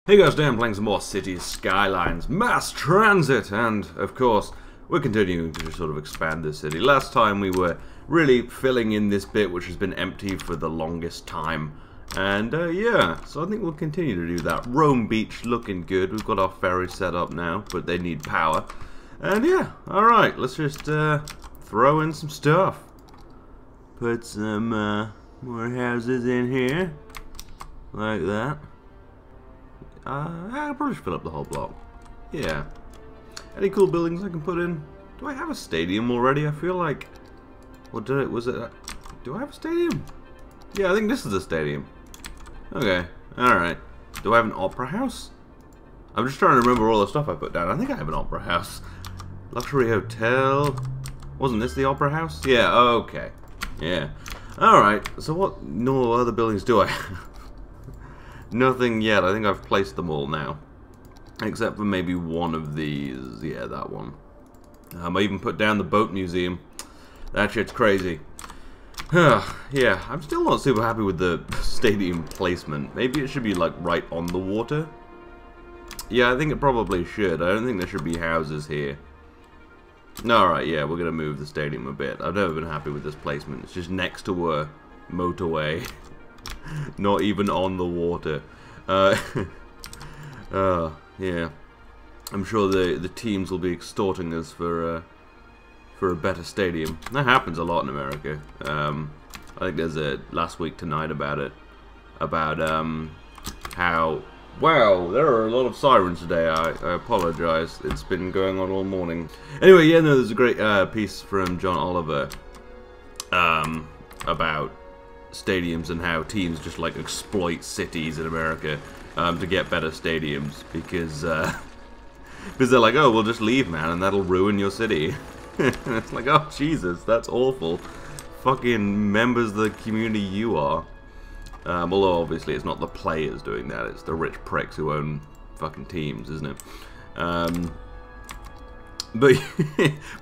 Hey guys, today I'm playing some more Cities Skylines Mass Transit, and of course we're continuing to just sort of expand this city. Last time we were really filling in this bit which has been empty for the longest time, and yeah, so I think we'll continue to do that. Rome Beach looking good. We've got our ferry set up now, but they need power, and yeah, alright, let's just throw in some stuff. Put some more houses in here like that. I'll probably fill up the whole block. Yeah. Any cool buildings I can put in? Do I have a stadium already? I feel like... What did it... Was it... Do I have a stadium? Yeah, I think this is a stadium. Okay. Alright. Do I have an opera house? I'm just trying to remember all the stuff I put down. I think I have an opera house. Luxury hotel. Wasn't this the opera house? Yeah, okay. Yeah. Alright. So what no other buildings do I have? Nothing yet. I think I've placed them all now. Except for maybe one of these. Yeah, that one. I even put down the boat museum. That shit's crazy. Yeah, I'm still not super happy with the stadium placement. Maybe it should be like right on the water. Yeah, I think it probably should. I don't think there should be houses here. Alright, yeah, we're gonna move the stadium a bit. I've never been happy with this placement. It's just next to a motorway. Not even on the water. Yeah. I'm sure the teams will be extorting us for a better stadium. That happens a lot in America. I think there's a last week tonight about it. About how... Wow, there are a lot of sirens today. I apologize. It's been going on all morning. Anyway, yeah, no, there's a great piece from John Oliver about stadiums and how teams just like exploit cities in America to get better stadiums because they're like, oh, we'll just leave, man, and that'll ruin your city. And it's like, oh Jesus, that's awful. Fucking members of the community you are. Although obviously it's not the players doing that, it's the rich pricks who own fucking teams, isn't it? But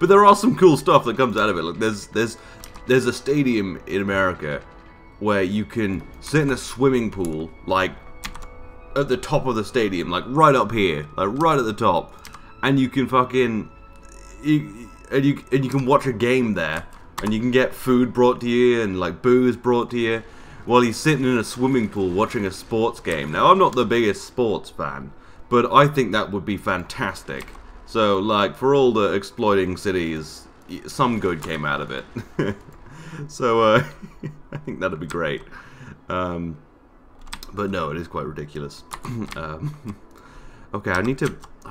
but there are some cool stuff that comes out of it. Look, there's a stadium in America where you can sit in a swimming pool, like, at the top of the stadium, like, right up here, like, right at the top, and you can fucking, you can watch a game there, and you can get food brought to you, and, like, booze brought to you, while you're sitting in a swimming pool watching a sports game. Now, I'm not the biggest sports fan, but I think that would be fantastic. So, like, for all the exploiting cities, some good came out of it. So, I think that'd be great. But no, it is quite ridiculous. Okay, I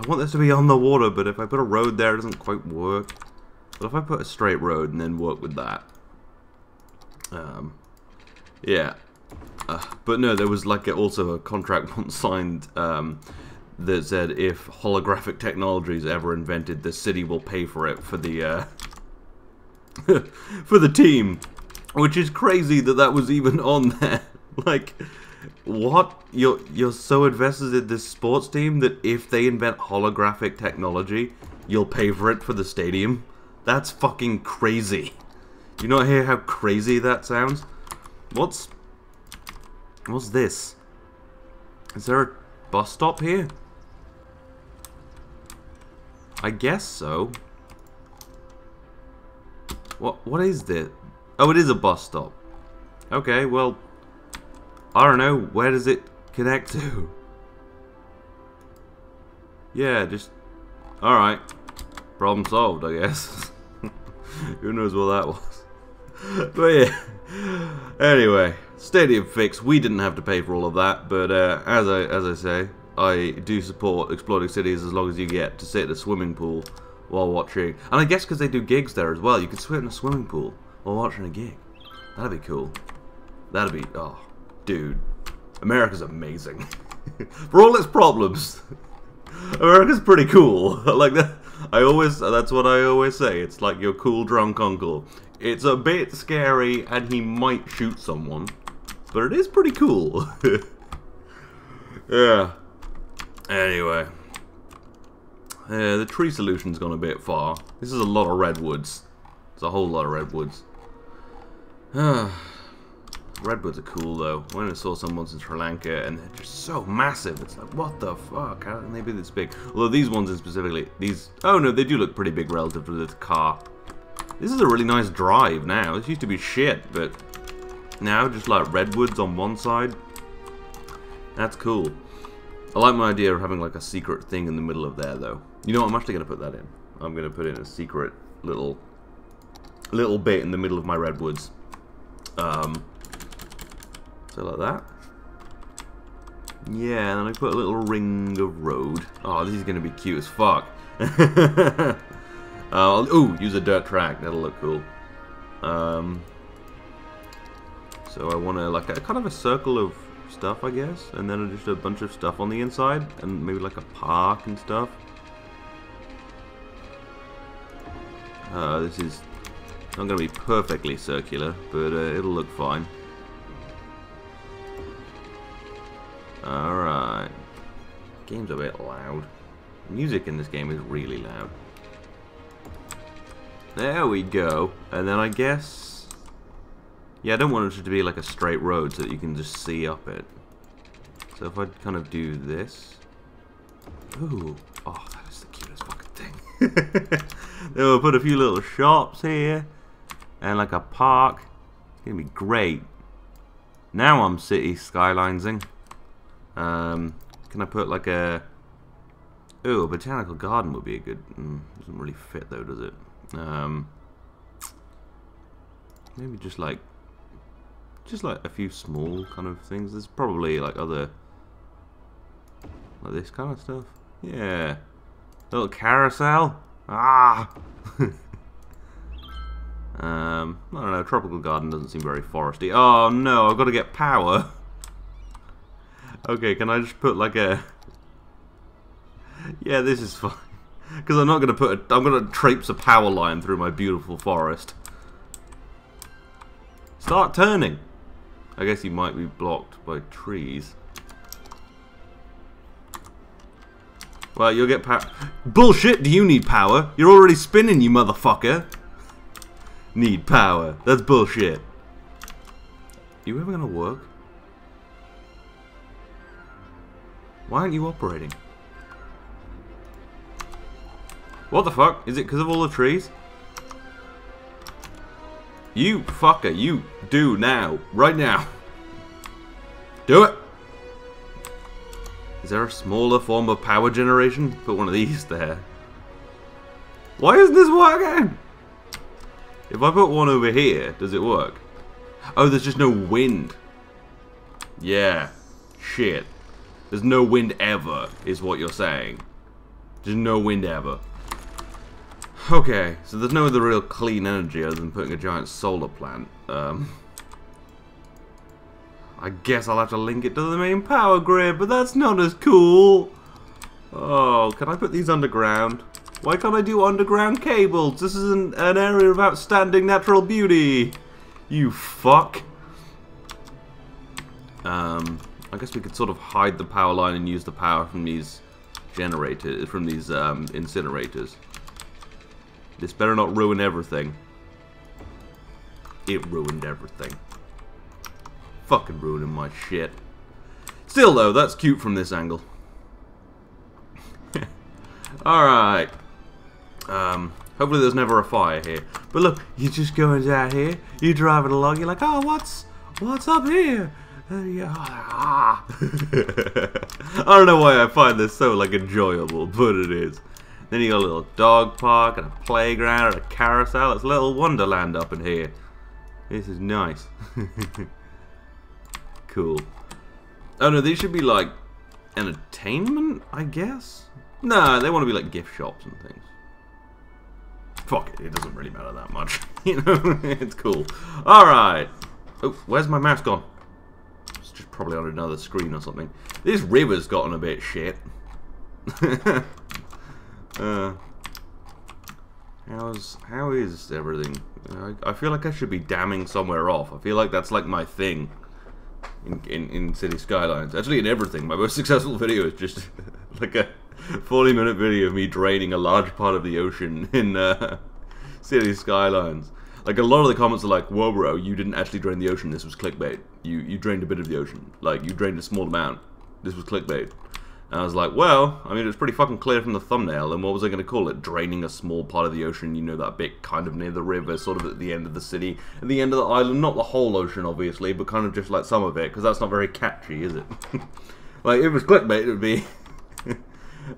want this to be on the water, but if I put a road there, it doesn't quite work. But if I put a straight road and then work with that. Yeah. But no, there was like also a contract once signed that said if holographic technology is ever invented, the city will pay for it for the for the team, which is crazy that that was even on there. Like, what? You're so invested in this sports team that if they invent holographic technology, you'll pay for it for the stadium? That's fucking crazy. You not hear how crazy that sounds? What's this? Is there a bus stop here? I guess so. What is this? Oh, it is a bus stop. Okay, well, I don't know. Where does it connect to? Yeah, just... Alright. Problem solved, I guess. Who knows what that was. But yeah. Anyway, stadium fix. We didn't have to pay for all of that, but as I say, I do support exploiting cities as long as you get to sit in a swimming pool while watching. And I guess because they do gigs there as well, you can swim in a swimming pool while watching a gig. That'd be cool. That'd be... Oh, dude. America's amazing. For all its problems, America's pretty cool. Like that. That's what I always say. It's like your cool drunk uncle. It's a bit scary and he might shoot someone, but it is pretty cool. Yeah. Anyway. Yeah, the tree solution's gone a bit far. This is a lot of redwoods. It's a whole lot of redwoods. Redwoods are cool though. I went and saw some ones in Sri Lanka and they're just so massive. It's like, what the fuck? How can they be this big? Although these ones in specifically, these... Oh no, they do look pretty big relative to this car. This is a really nice drive now. This used to be shit, but now just like redwoods on one side. That's cool. I like my idea of having like a secret thing in the middle of there though. You know what, I'm actually going to put that in. I'm going to put in a secret little bit in the middle of my redwoods. So like that. Yeah, and then I put a little ring of road. Oh, this is going to be cute as fuck. Ooh, use a dirt track. That'll look cool. So I want to like a kind of a circle of stuff, I guess, and then just a bunch of stuff on the inside, and maybe like a park and stuff. This is not going to be perfectly circular, but it'll look fine. Alright. Game's a bit loud. Music in this game is really loud. There we go. And then I guess... Yeah, I don't want it to be like a straight road so that you can just see up it. So if I kind of do this... Ooh. Oh, that is the cutest fucking thing. Then we'll put a few little shops here. And like a park. It's going to be great. Now I'm city skylinesing. Can I put like a... Ooh, a botanical garden would be a good... doesn't really fit though, does it? Maybe just like a few small kind of things. There's probably like other... Like this kind of stuff. Yeah. Little carousel. Ah! I don't know, tropical garden doesn't seem very foresty. Oh no, I've got to get power. Okay, can I just put like a... Yeah, this is fine. Because I'm not going to put I'm going to traipse a power line through my beautiful forest. Start turning. I guess you might be blocked by trees. Well, you'll get power. Bullshit, do you need power? You're already spinning, you motherfucker. Need power. That's bullshit. You ever going to work? Why aren't you operating? What the fuck? Is it because of all the trees? You fucker, you do now. Right now. Do it! Is there a smaller form of power generation? Put one of these there. Why isn't this working? If I put one over here, does it work? Oh, there's just no wind. Yeah. Shit. There's no wind ever, is what you're saying. There's no wind ever. Okay, so there's no other real clean energy other than putting a giant solar plant. I guess I'll have to link it to the main power grid, but that's not as cool. Oh, can I put these underground? Why can't I do underground cables? This is an area of outstanding natural beauty. You fuck. I guess we could sort of hide the power line and use the power from these generators, from these incinerators. This better not ruin everything. It ruined everything. Fucking ruining my shit. Still though, that's cute from this angle. Alright. Hopefully there's never a fire here. But look, you're just going out here, you're driving along, you're like, oh, what's up here? I don't know why I find this so like enjoyable, but it is. Then you got a little dog park and a playground and a carousel. It's a little Wonderland up in here. This is nice. Cool. Oh no, these should be like entertainment, I guess? Nah, they want to be like gift shops and things. Fuck it, it doesn't really matter that much. You know, it's cool. Alright. Oh, where's my mouse gone? It's just probably on another screen or something. This river's gotten a bit shit. How is everything? I feel like I should be damming somewhere off. I feel like that's like my thing in City Skylines. Actually, in everything. My most successful video is just like a 40-minute video of me draining a large part of the ocean in City Skylines. Like, a lot of the comments are like, whoa, bro, you didn't actually drain the ocean, this was clickbait. You drained a bit of the ocean. Like, you drained a small amount. This was clickbait. And I was like, well, I mean, it was pretty fucking clear from the thumbnail, and what was I going to call it? Draining a small part of the ocean, you know, that bit kind of near the river, sort of at the end of the city, at the end of the island, not the whole ocean, obviously, but kind of just like some of it, because that's not very catchy, is it? Like, if it was clickbait, it would be...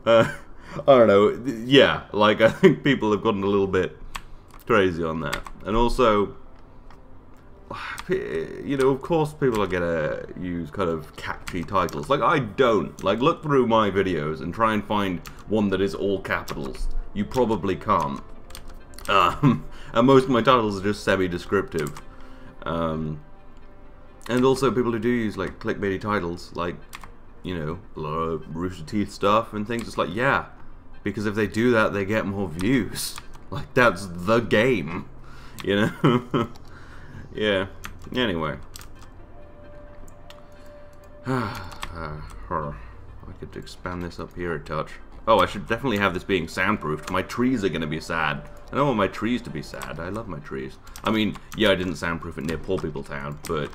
I don't know, yeah, like, I think people have gotten a little bit crazy on that. And also... you know, of course people are gonna use kind of catchy titles. Like, I don't. Like, look through my videos and try and find one that is all capitals. You probably can't. And most of my titles are just semi-descriptive. And also people who do use, like, clickbaity titles, like, you know, a lot of Rooster Teeth stuff and things. It's like, yeah, because if they do that, they get more views. Like, that's the game, you know? Yeah, anyway. I could expand this up here a touch. Oh, I should definitely have this being soundproofed. My trees are going to be sad. I don't want my trees to be sad. I love my trees. I mean, yeah, I didn't soundproof it near Poor People Town, but,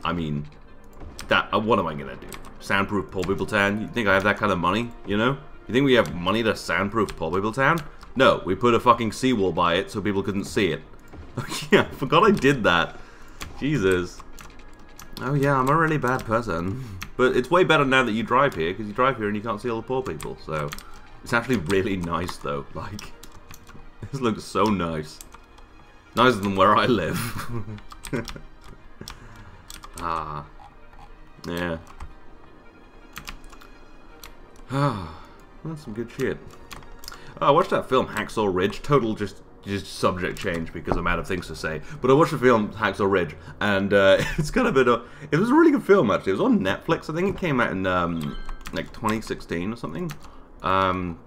I mean, that. What am I going to do? Soundproof Poor People Town? You think I have that kind of money, you know? You think we have money to soundproof Poor People Town? No, we put a fucking seawall by it so people couldn't see it. Yeah, I forgot I did that. Jesus. Oh yeah, I'm a really bad person. But it's way better now that you drive here, because you drive here and you can't see all the poor people, so... It's actually really nice, though. Like, this looks so nice. Nicer than where I live. Ah. Yeah. Ah. That's some good shit. Oh, I watched that film, Hacksaw Ridge. Total just subject change because I'm out of things to say. But I watched the film Hacksaw Ridge, and it's kind of it was a really good film, actually. It was on Netflix. I think it came out in like 2016 or something. And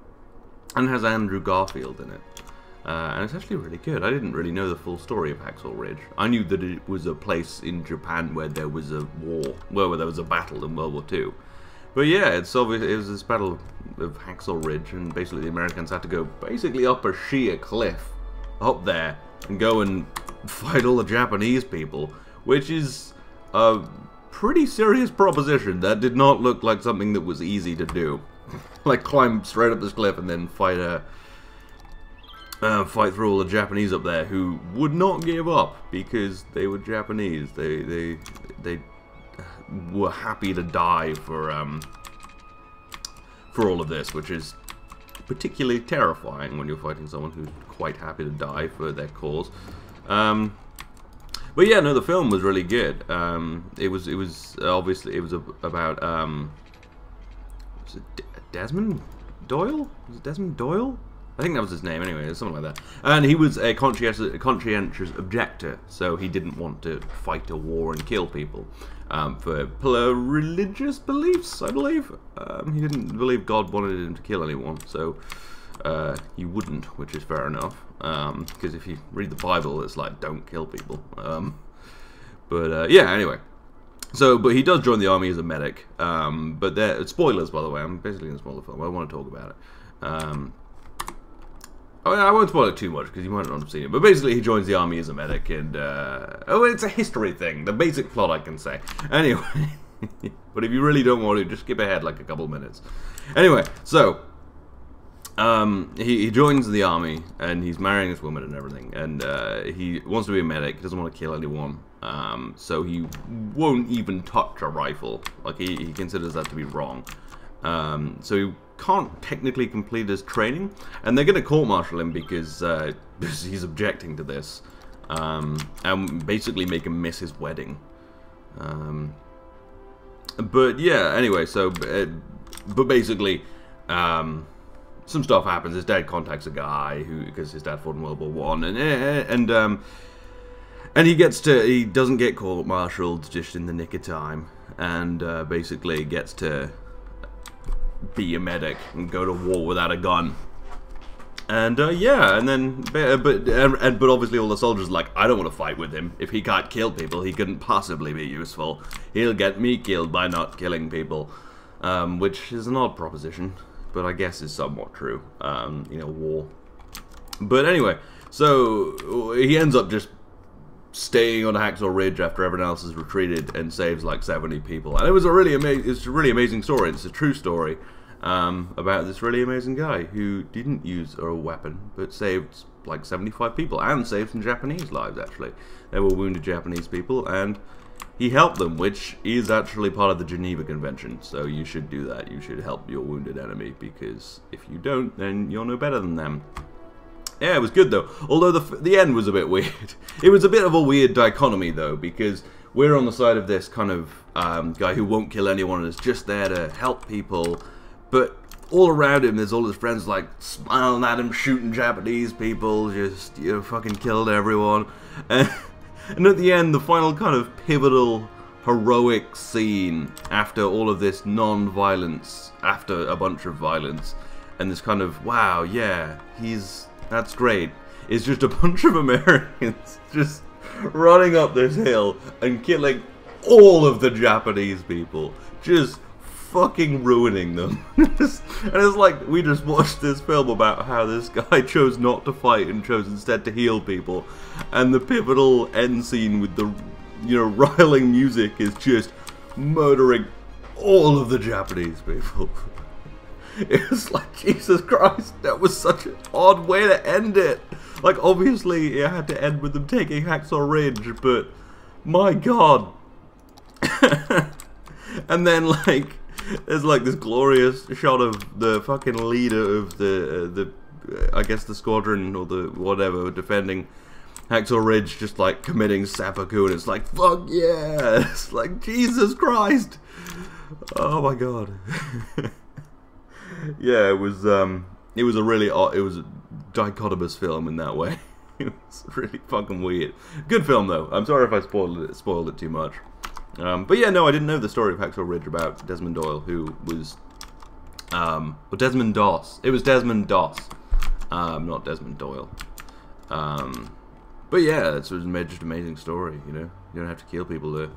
it has Andrew Garfield in it. And it's actually really good. I didn't really know the full story of Hacksaw Ridge. I knew that it was a place in Japan where there was a war, where there was a battle in World War II. But yeah, it's obvious it was this battle of Hacksaw Ridge, and basically the Americans had to go basically up a sheer cliff up there and go and fight all the Japanese people, which is a pretty serious proposition. That did not look like something that was easy to do. Like, climb straight up this cliff and then fight through all the Japanese up there who would not give up because they were Japanese. They were happy to die for all of this, which is particularly terrifying when you're fighting someone who's quite happy to die for their cause. But yeah, no, the film was really good. It was obviously about was it Desmond Doyle? Was it Desmond Doyle? I think that was his name anyway, something like that. And he was a conscientious objector, so he didn't want to fight a war and kill people for religious beliefs, I believe. He didn't believe God wanted him to kill anyone, so he wouldn't, which is fair enough. Because if you read the Bible, it's like, don't kill people. Yeah, anyway. So, but he does join the army as a medic. But there, spoilers, by the way. I'm basically going to spoil the film. I want to talk about it. I won't spoil it too much because you might not have seen it. But basically, he joins the army as a medic, and oh, it's a history thing. The basic plot, I can say. Anyway, but if you really don't want to, just skip ahead like a couple of minutes. Anyway, so he joins the army, and he's marrying this woman and everything, and he wants to be a medic. He doesn't want to kill anyone, so he won't even touch a rifle. Like he considers that to be wrong. So he can't technically complete his training, and they're going to court-martial him because he's objecting to this, and basically make him miss his wedding. But yeah, anyway, so but basically some stuff happens. His dad contacts a guy because his dad fought in World War I, and he doesn't get court-martialed just in the nick of time, and basically gets to be a medic and go to war without a gun. And yeah, and then but obviously all the soldiers are like, I don't want to fight with him. If he can't kill people, he couldn't possibly be useful. He'll get me killed by not killing people, which is an odd proposition, but I guess is somewhat true. You know, war. But anyway, so he ends up just staying on Hacksaw Ridge after everyone else has retreated and saves like 70 people. And it was a really amazing story. It's a true story about this really amazing guy who didn't use a weapon but saved like 75 people and saved some Japanese lives. Actually, they were wounded Japanese people, and he helped them, which is actually part of the Geneva Convention. So you should do that. You should help your wounded enemy, because if you don't, then you're no better than them. Yeah, it was good though. Although the end was a bit weird. It was a bit of a weird dichotomy though, because we're on the side of this kind of guy who won't kill anyone and is just there to help people, but all around him there's all his friends like smiling at him, shooting Japanese people, just, you know, fucking killed everyone. And at the end, the final kind of pivotal, heroic scene after all of this non-violence, after a bunch of violence, and this kind of, wow, yeah, that's great, is just a bunch of Americans just running up this hill and killing all of the Japanese people, just fucking ruining them. And it's like, we just watched this film about how this guy chose not to fight and chose instead to heal people, and the pivotal end scene with the, you know, riling music is just murdering all of the Japanese people. It was like, Jesus Christ, that was such an odd way to end it. Like, obviously it had to end with them taking Hacksaw Ridge, but my god. And then, like, there's like this glorious shot of the fucking leader of the I guess the squadron or the whatever defending Hacksaw Ridge just like committing seppuku, and it's like, fuck yeah. It's like, Jesus Christ. Oh my god. Yeah, it was a really odd, it was a dichotomous film in that way. It was really fucking weird. Good film though. I'm sorry if I spoiled it too much. But yeah, no, I didn't know the story of Hacksaw Ridge about Desmond Doyle, who was, well, Desmond Doss. It was Desmond Doss, not Desmond Doyle. But yeah, it's just an amazing story, you know? You don't have to kill people to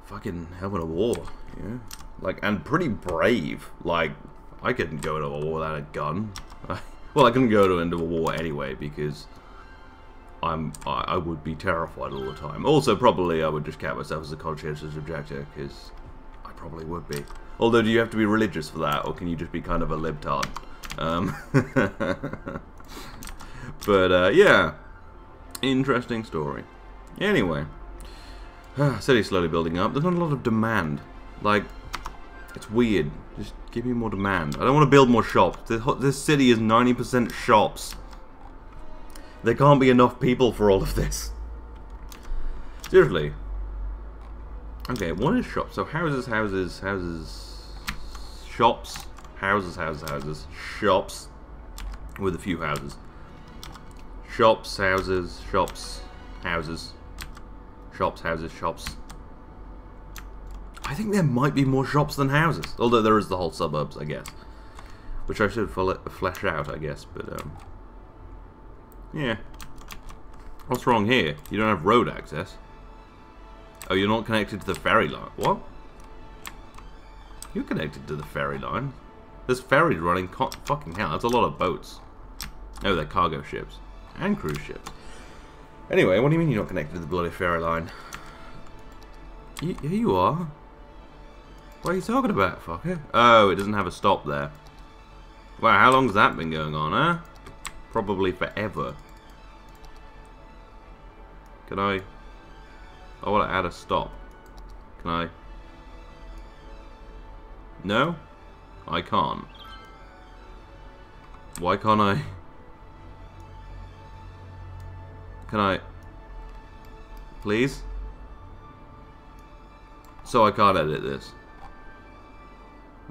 fucking help in a war, you know? Like, and pretty brave. Like, I couldn't go into a war without a gun. Well, I couldn't go into a war anyway, because I would be terrified all the time. Also, probably I would just count myself as a conscientious objector, because I probably would be. Although, do you have to be religious for that, or can you just be kind of a libtard? But, yeah. Interesting story. Anyway. City's slowly building up. There's not a lot of demand. Like, it's weird. Just give me more demand. I don't want to build more shops. This city is 90% shops. There can't be enough people for all of this. Seriously. Okay, what is shops? So houses, houses, houses, shops, houses, houses, houses, shops, with a few houses. Shops, houses, shops, houses, shops, houses, shops. I think there might be more shops than houses, although there is the whole suburbs, I guess, which I should flesh out, I guess. But yeah. What's wrong here? You don't have road access. Oh, you're not connected to the ferry line. What? You're connected to the ferry line. There's ferries running. Fucking hell, that's a lot of boats. Oh, they're cargo ships and cruise ships. Anyway, what do you mean you're not connected to the bloody ferry line? Here you are. What are you talking about, fucker? Oh, it doesn't have a stop there. Wow, how long's that been going on, huh? Probably forever. Can I want to add a stop. Can I? No? I can't. Why can't I? Can I? Please? So I can't edit this.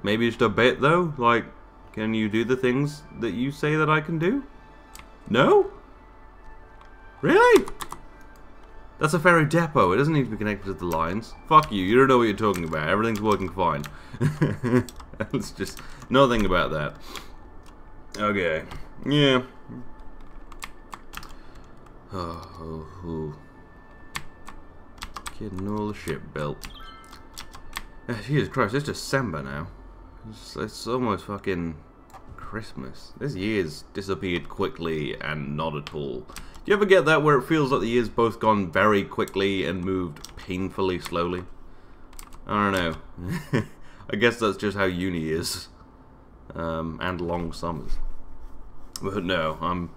Maybe just a bit though? Like, can you do the things that you say that I can do? No? Really? That's a ferry depot. It doesn't need to be connected to the lines. Fuck you. You don't know what you're talking about. Everything's working fine. Let's just... Nothing about that. Okay. Yeah. Oh. Getting all the ship built. Jesus Christ, it's December now. It's almost fucking Christmas. This year's disappeared quickly and not at all. Do you ever get that where it feels like the year's both gone very quickly and moved painfully slowly? I don't know. I guess that's just how uni is. And long summers. But no, I'm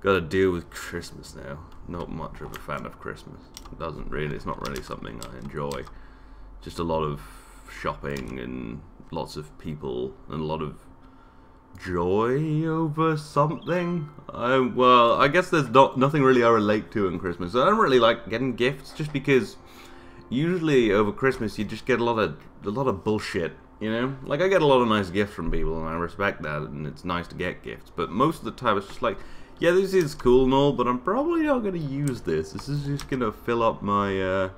gotta deal with Christmas now. Not much of a fan of Christmas. It's not really something I enjoy. Just a lot of shopping and lots of people and a lot of joy over something. Well, I guess there's nothing really I relate to in Christmas. I don't really like getting gifts just because usually over Christmas you just get a lot of bullshit, you know? Like, I get a lot of nice gifts from people and I respect that and it's nice to get gifts, but most of the time it's just like, yeah, this is cool and all, but I'm probably not going to use this. This is just going to fill up my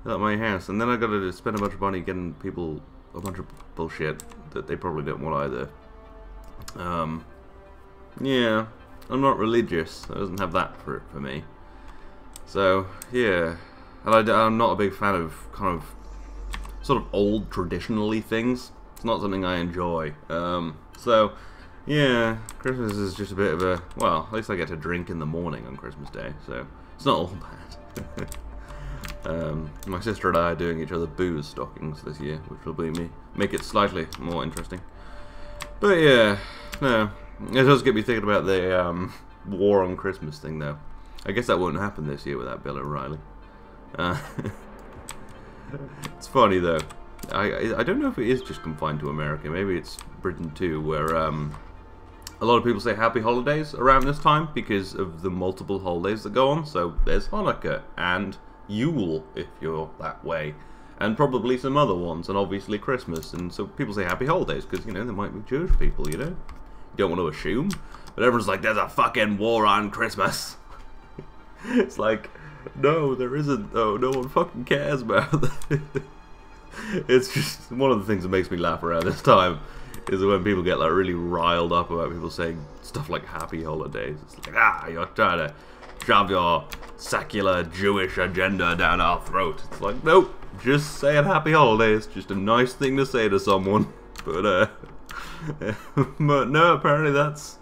house, and then I got to spend a bunch of money getting people a bunch of bullshit that they probably don't want either. Yeah, I'm not religious. It doesn't have that for me. So yeah, and I'm not a big fan of kind of sort of old traditionally things. It's not something I enjoy. So yeah, Christmas is just a bit of a, well, at least I get to drink in the morning on Christmas Day, so it's not all bad. My sister and I are doing each other booze stockings this year, which will make it slightly more interesting. But yeah, no, it does get me thinking about the war on Christmas thing, though. I guess that won't happen this year without Bill O'Reilly. It's funny though. I don't know if it is just confined to America. Maybe it's Britain too, where a lot of people say Happy Holidays around this time because of the multiple holidays that go on. So there's Hanukkah and Yule, if you're that way, and probably some other ones, and obviously Christmas. And so people say Happy Holidays because, you know, there might be Jewish people, you know. You don't want to assume, but everyone's like, there's a fucking war on Christmas. It's like, no, there isn't though. No one fucking cares about that. It's just one of the things that makes me laugh around this time is when people get like really riled up about people saying stuff like Happy Holidays. It's like, you're trying to shove your secular Jewish agenda down our throat. It's like, nope, just saying Happy Holidays, just a nice thing to say to someone. But but no, apparently that's,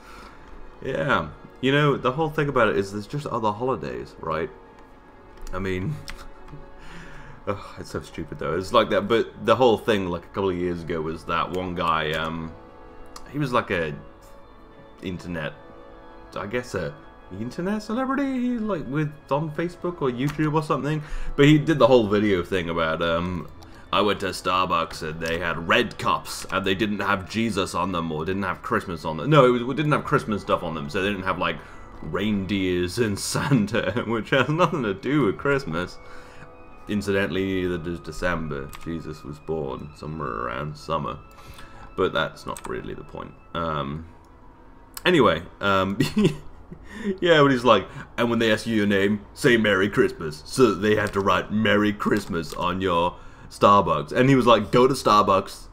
yeah. You know, the whole thing about it is there's just other holidays, right? I mean, oh, it's so stupid though. It's like that, but the whole thing, like a couple of years ago, was that one guy. He was like a internet, I guess a internet celebrity, like on Facebook or YouTube or something. But he did the whole video thing about I went to Starbucks and they had red cups and they didn't have Jesus on them or didn't have Christmas on them. No, it didn't have Christmas stuff on them, so they didn't have like reindeers and Santa, which has nothing to do with Christmas. Incidentally, neither does December. Jesus was born somewhere around summer, but that's not really the point. Anyway, yeah, but he's like, and when they ask you your name, say Merry Christmas. So they had to write Merry Christmas on your Starbucks. And he was like, go to Starbucks,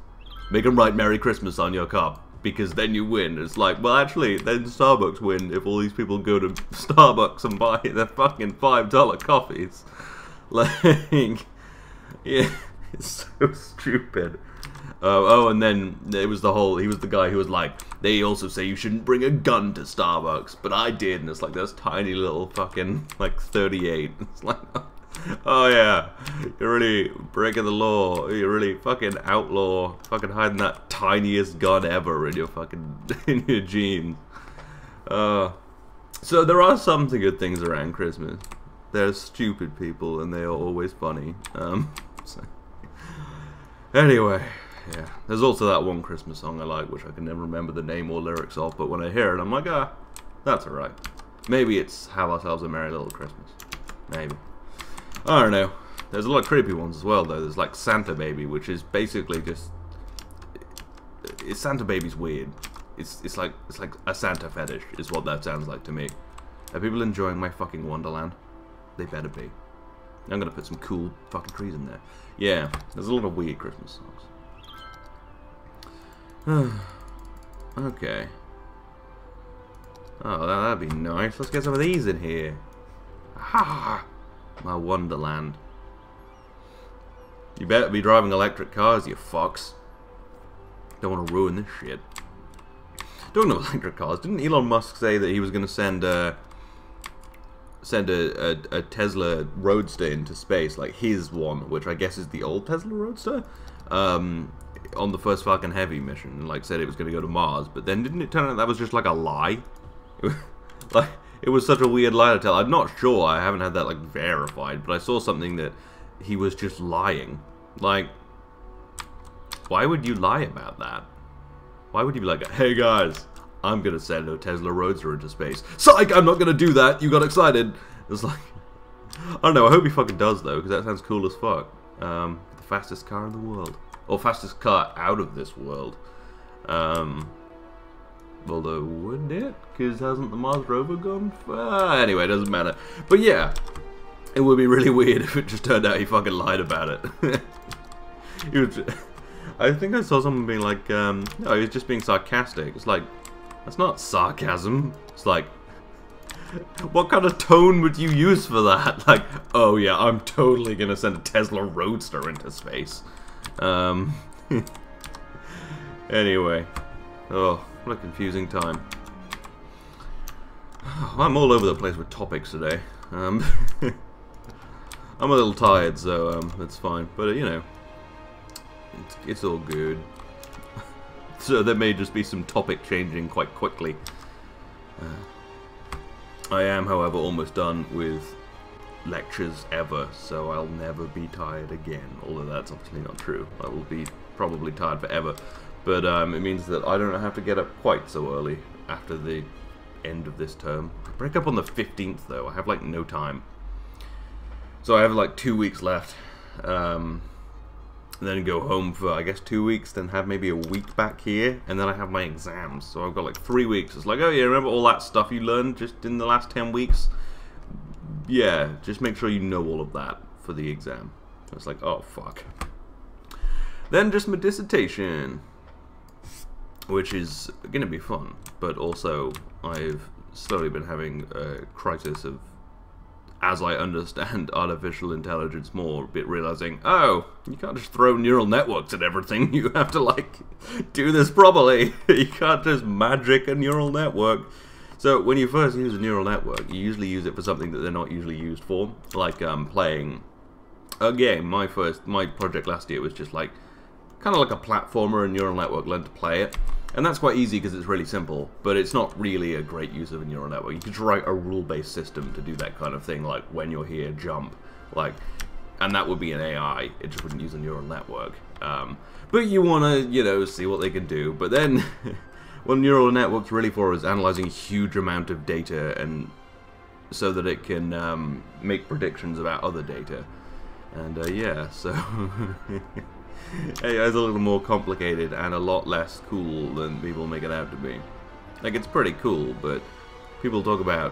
make them write Merry Christmas on your cup, because then you win. It's like, well, actually, then Starbucks win if all these people go to Starbucks and buy their fucking $5 coffees. Like, yeah, it's so stupid. Oh, and then it was he was the guy who was like, they also say you shouldn't bring a gun to Starbucks, but I did, and it's like, this tiny little fucking, like, 38. It's like, oh yeah, you're really breaking the law, you're really fucking outlaw, fucking hiding that tiniest gun ever in your fucking, in your jeans. So there are some good things around Christmas. They're stupid people, and they are always funny. So. Anyway, yeah. There's also that one Christmas song I like, which I can never remember the name or lyrics of, but when I hear it, I'm like, that's alright. Maybe it's Have Ourselves a Merry Little Christmas. Maybe. I don't know. There's a lot of creepy ones as well, though. There's like Santa Baby, which is basically just... Santa Baby's weird. It's like a Santa fetish, is what that sounds like to me. Are people enjoying my fucking Wonderland? They better be. I'm gonna put some cool fucking trees in there. Yeah, there's a lot of weird Christmas songs. Okay. Oh, that'd be nice. Let's get some of these in here. Ha! My Wonderland. You better be driving electric cars, you fucks. Don't want to ruin this shit. Talking of electric cars, didn't Elon Musk say that he was going to send a Tesla Roadster into space, like his one, which I guess is the old Tesla Roadster, on the first Falcon Heavy mission, and like said it was going to go to Mars, but then didn't it turn out that was just like a lie? Like, it was such a weird lie to tell. I'm not sure, I haven't had that like verified, but I saw something that he was just lying. Like, why would you lie about that? Why would you be like, hey guys, I'm gonna send a Tesla Roadster into space. Psych, I'm not gonna do that, you got excited. It's like, I don't know, I hope he fucking does though, because that sounds cool as fuck. The fastest car in the world. Or fastest car out of this world. Although, wouldn't it? Because hasn't the Mars rover gone far? Anyway, it doesn't matter. But yeah, it would be really weird if it just turned out he fucking lied about it. He was, I think I saw someone being like, no, he was just being sarcastic. It's like, that's not sarcasm. It's like, what kind of tone would you use for that? Like, oh yeah, I'm totally gonna send a Tesla Roadster into space. Anyway. Oh, what a confusing time. I'm all over the place with topics today. I'm a little tired, so that's fine. But you know, it's all good. So there may just be some topic changing quite quickly. I am, however, almost done with lectures ever, so I'll never be tired again. Although that's obviously not true. I will be probably tired forever. But it means that I don't have to get up quite so early after the end of this term. I break up on the 15th though. I have like no time. So I have like 2 weeks left. And then go home for, I guess, 2 weeks, then have maybe a week back here, and then I have my exams. So I've got like 3 weeks. It's like, oh yeah, remember all that stuff you learned just in the last 10 weeks? Yeah, just make sure you know all of that for the exam. It's like, oh fuck. Then just my dissertation, which is going to be fun, but also I've slowly been having a crisis of, as I understand artificial intelligence more, bit realizing, oh, you can't just throw neural networks at everything, you have to like do this properly. You can't just magic a neural network. So when you first use a neural network, you usually use it for something that they're not usually used for, like playing a game. My project last year was just like kind of like a platformer, and neural network learned to play it. And that's quite easy because it's really simple, but it's not really a great use of a neural network. You could write a rule-based system to do that kind of thing, like when you're here, jump, like, and that would be an AI. It just wouldn't use a neural network. But you want to, you know, see what they can do. But then, what neural network's really for is analyzing a huge amount of data, and so that it can make predictions about other data. And yeah, so. AI is a little more complicated and a lot less cool than people make it out to be. Like, it's pretty cool, but people talk about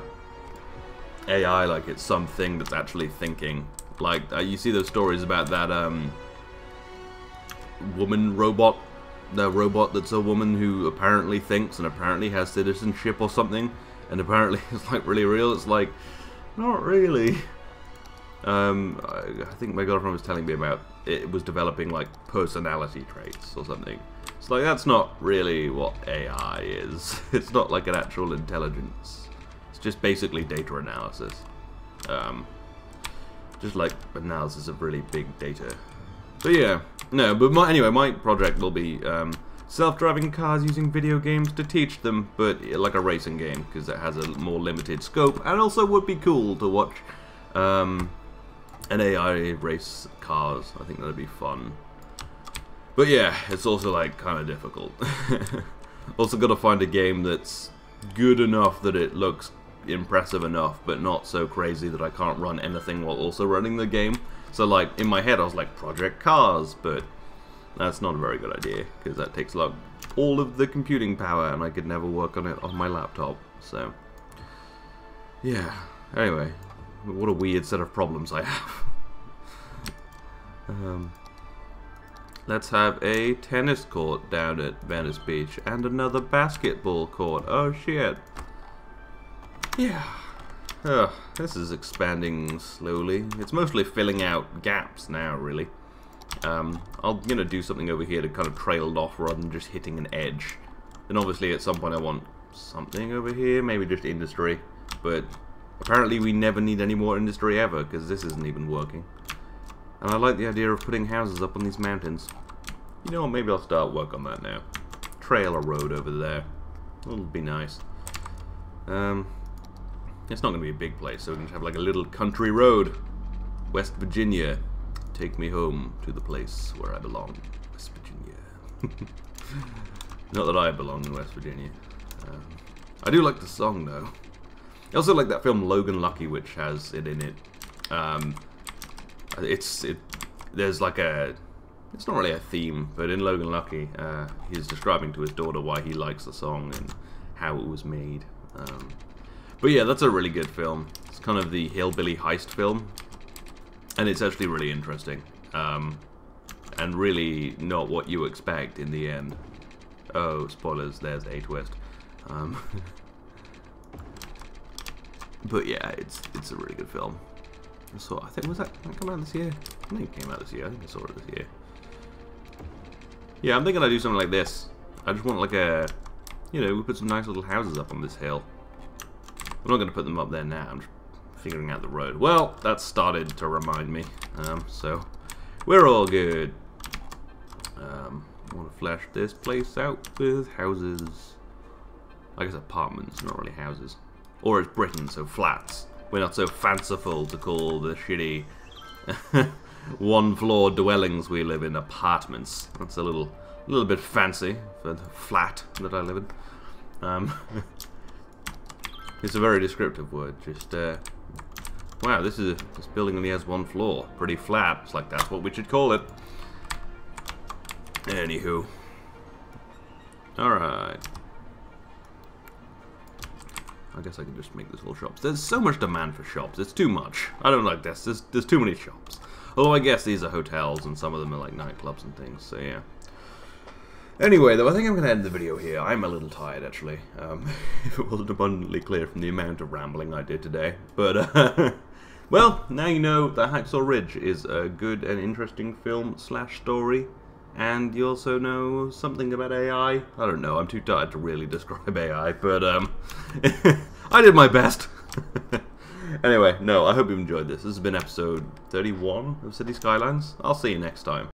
AI like it's something that's actually thinking. Like, you see those stories about that woman robot, the robot that's a woman who apparently thinks and apparently has citizenship or something, and apparently it's like really real. It's like, not really. I think my girlfriend was telling me about it was developing like personality traits or something. It's like, that's not really what AI is. It's not like an actual intelligence. It's just basically data analysis. Just like analysis of really big data. But yeah, no, but anyway, my project will be self-driving cars using video games to teach them, but like a racing game, because it has a more limited scope, and also would be cool to watch an AI race cars. I think that'd be fun. But yeah, it's also like kind of difficult. Also got to find a game that's good enough that it looks impressive enough, but not so crazy that I can't run anything while also running the game. So like in my head I was like Project Cars, but that's not a very good idea because that takes like all of the computing power, and I could never work on it on my laptop. So yeah. Anyway. What a weird set of problems I have. Let's have a tennis court down at Venice Beach and another basketball court. Oh shit. Yeah. This is expanding slowly. It's mostly filling out gaps now, really. I'm gonna do something over here to kind of trail it off rather than just hitting an edge. Then obviously at some point I want something over here, maybe just industry. But apparently we never need any more industry ever, because this isn't even working. And I like the idea of putting houses up on these mountains. You know what, maybe I'll start work on that now. Trail a road over there. It'll be nice. It's not going to be a big place, so we can just have like a little country road. West Virginia. Take me home to the place where I belong. West Virginia. Not that I belong in West Virginia. I do like the song though. I also like that film Logan Lucky, which has it in it. There's like a... It's not really a theme, but in Logan Lucky, he's describing to his daughter why he likes the song and how it was made. But yeah, that's a really good film. It's kind of the hillbilly heist film, and it's actually really interesting. And really not what you expect in the end. Oh, spoilers, there's a twist. But yeah, it's a really good film. I think, was that come out this year? I think it came out this year. I think I saw it this year. Yeah, I'm thinking I'd do something like this. I just want like a, you know, we put some nice little houses up on this hill. I'm not going to put them up there now. I'm just figuring out the road. Well, that started to remind me. So we're all good. I want to flesh this place out with houses. I guess apartments, not really houses. Or it's Britain, so flats. We're not so fanciful to call the shitty one-floor dwellings we live in apartments. That's a little bit fancy for the flat that I live in. It's a very descriptive word. Just wow, this building only has one floor. Pretty flat. It's like that's what we should call it. Anywho, all right. I guess I can just make this all shops. There's so much demand for shops. It's too much. I don't like this. There's too many shops. Although I guess these are hotels and some of them are like nightclubs and things. So yeah. Anyway, though, I think I'm going to end the video here. I'm a little tired, actually. If it wasn't abundantly clear from the amount of rambling I did today. But, well, now you know that Hacksaw Ridge is a good and interesting film/story. And you also know something about AI. I don't know, I'm too tired to really describe AI, but, I did my best. Anyway, no, I hope you enjoyed this. This has been episode 31 of City Skylines. I'll see you next time.